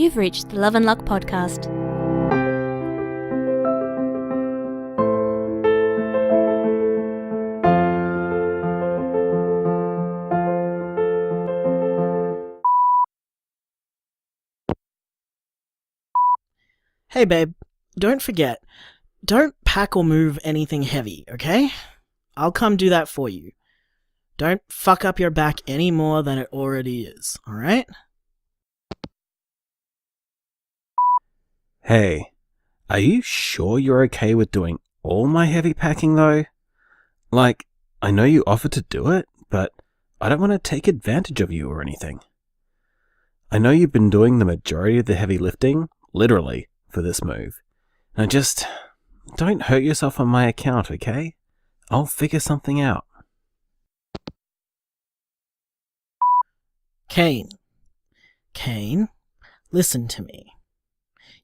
You've reached the Love and Luck podcast. Hey babe, don't forget, don't pack or move anything heavy, okay? I'll come do that for you. Don't fuck up your back any more than it already is, alright? Hey, are you sure you're okay with doing all my heavy packing though? Like, I know you offered to do it, but I don't want to take advantage of you or anything. I know you've been doing the majority of the heavy lifting, literally, for this move. Now just don't hurt yourself on my account, okay? I'll figure something out. Kane, listen to me.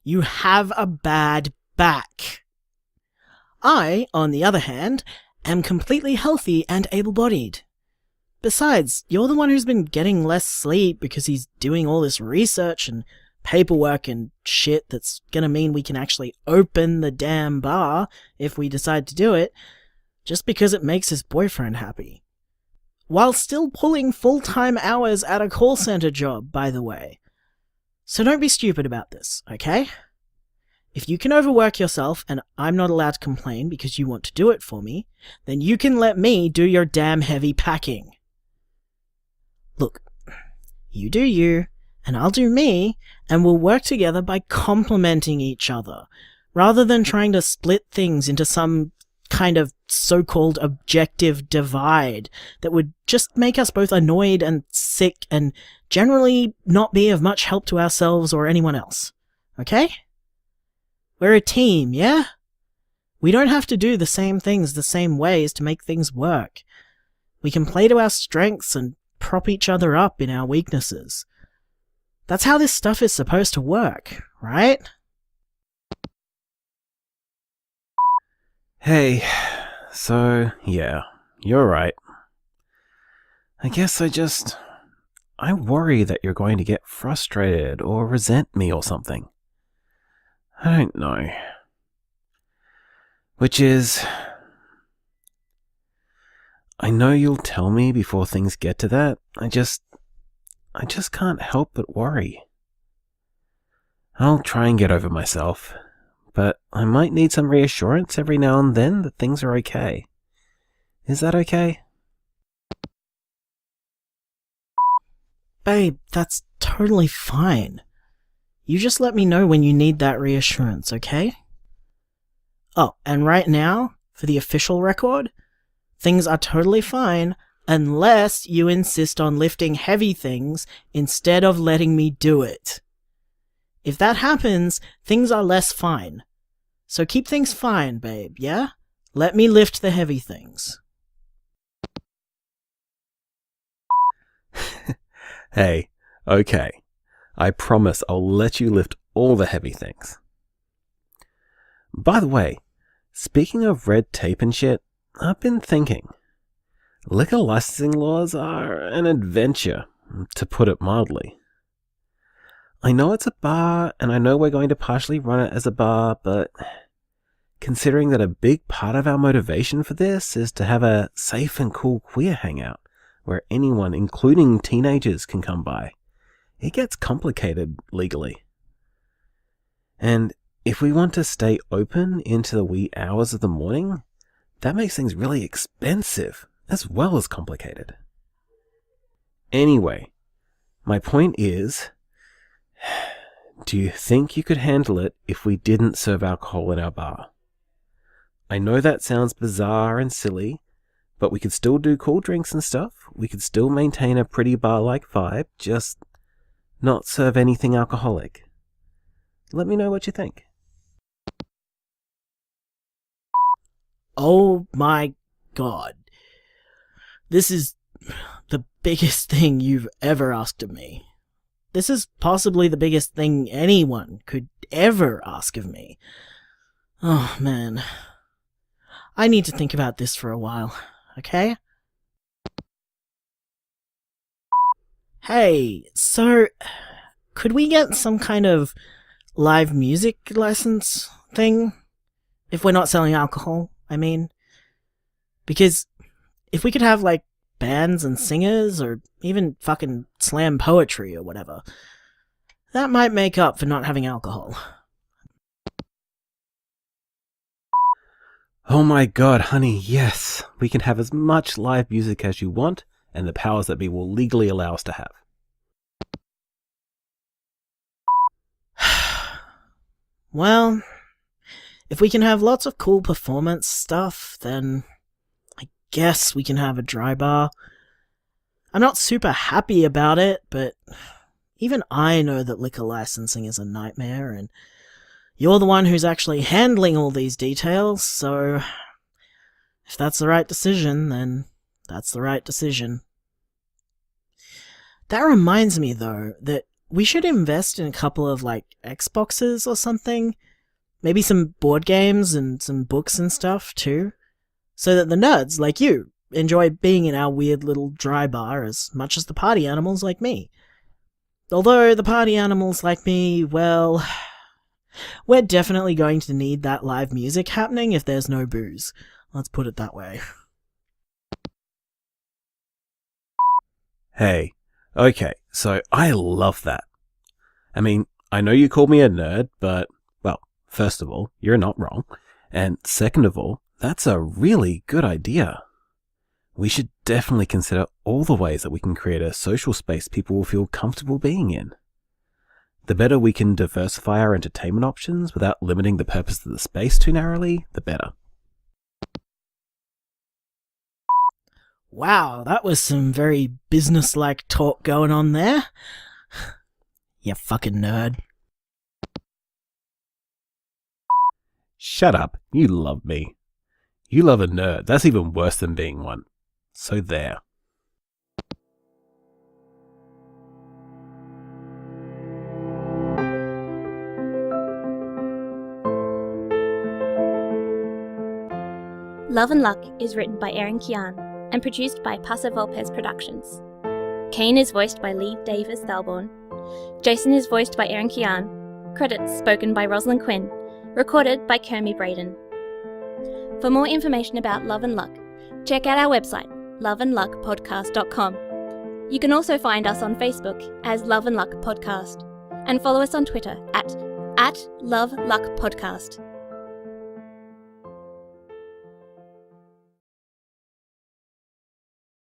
You have a bad back. I, on the other hand, am completely healthy and able-bodied. Besides, you're the one who's been getting less sleep because he's doing all this research and paperwork and shit that's gonna mean we can actually open the damn bar if we decide to do it, just because it makes his boyfriend happy. While still pulling full-time hours at a call center job, by the way. So don't be stupid about this, okay? If you can overwork yourself and I'm not allowed to complain because you want to do it for me, then you can let me do your damn heavy packing. Look, you do you, and I'll do me, and we'll work together by complementing each other, rather than trying to split things into some kind of so-called objective divide that would just make us both annoyed and sick and generally not be of much help to ourselves or anyone else. Okay? We're a team, yeah? We don't have to do the same things the same ways to make things work. We can play to our strengths and prop each other up in our weaknesses. That's how this stuff is supposed to work, right? Hey, so yeah, you're right. I guess I worry that you're going to get frustrated or resent me or something. I don't know. Which is, I know you'll tell me before things get to that. I just can't help but worry. I'll try and get over myself, but I might need some reassurance every now and then that things are okay. Is that okay? Babe, that's totally fine. You just let me know when you need that reassurance, okay? Oh, and right now, for the official record, things are totally fine unless you insist on lifting heavy things instead of letting me do it. If that happens, things are less fine. So keep things fine, babe, yeah? Let me lift the heavy things. Hey, okay. I promise I'll let you lift all the heavy things. By the way, speaking of red tape and shit, I've been thinking. Liquor licensing laws are an adventure, to put it mildly. I know it's a bar, and I know we're going to partially run it as a bar, but considering that a big part of our motivation for this is to have a safe and cool queer hangout, where anyone, including teenagers, can come by, it gets complicated legally. And if we want to stay open into the wee hours of the morning, that makes things really expensive, as well as complicated. Anyway, my point is, do you think you could handle it if we didn't serve alcohol in our bar? I know that sounds bizarre and silly, but we could still do cool drinks and stuff. We could still maintain a pretty bar-like vibe, just not serve anything alcoholic. Let me know what you think. Oh my god. This is the biggest thing you've ever asked of me. This is possibly the biggest thing anyone could ever ask of me. Oh man. I need to think about this for a while, okay? Hey, so could we get some kind of live music license thing? If we're not selling alcohol, I mean. Because if we could have, like, bands and singers, or even fucking slam poetry or whatever, that might make up for not having alcohol. Oh my god, honey, yes. We can have as much live music as you want, and the powers that be will legally allow us to have. Well, if we can have lots of cool performance stuff, then I guess we can have a dry bar. I'm not super happy about it, but even I know that liquor licensing is a nightmare, and you're the one who's actually handling all these details, so if that's the right decision, then that's the right decision. That reminds me, though, that we should invest in a couple of, like, Xboxes or something. Maybe some board games and some books and stuff, too. So that the nerds, like you, enjoy being in our weird little dry bar as much as the party animals like me. Although the party animals like me, well, we're definitely going to need that live music happening if there's no booze. Let's put it that way. Hey, okay, so I love that. I mean, I know you called me a nerd, but, well, first of all, you're not wrong. And second of all, that's a really good idea. We should definitely consider all the ways that we can create a social space people will feel comfortable being in. The better we can diversify our entertainment options without limiting the purpose of the space too narrowly, the better. Wow, that was some very business-like talk going on there. You fucking nerd. Shut up, you love me. You love a nerd, that's even worse than being one. So there. Love and Luck is written by Erin Kian and produced by Paso Volpez Productions. Kane is voiced by Lee Davis Thalborn. Jason is voiced by Erin Kian. Credits spoken by Rosalind Quinn. Recorded by Kermie Braden. For more information about Love and Luck, check out our website, loveandluckpodcast.com. You can also find us on Facebook as Love and Luck Podcast, and follow us on Twitter at Love Luck Podcast.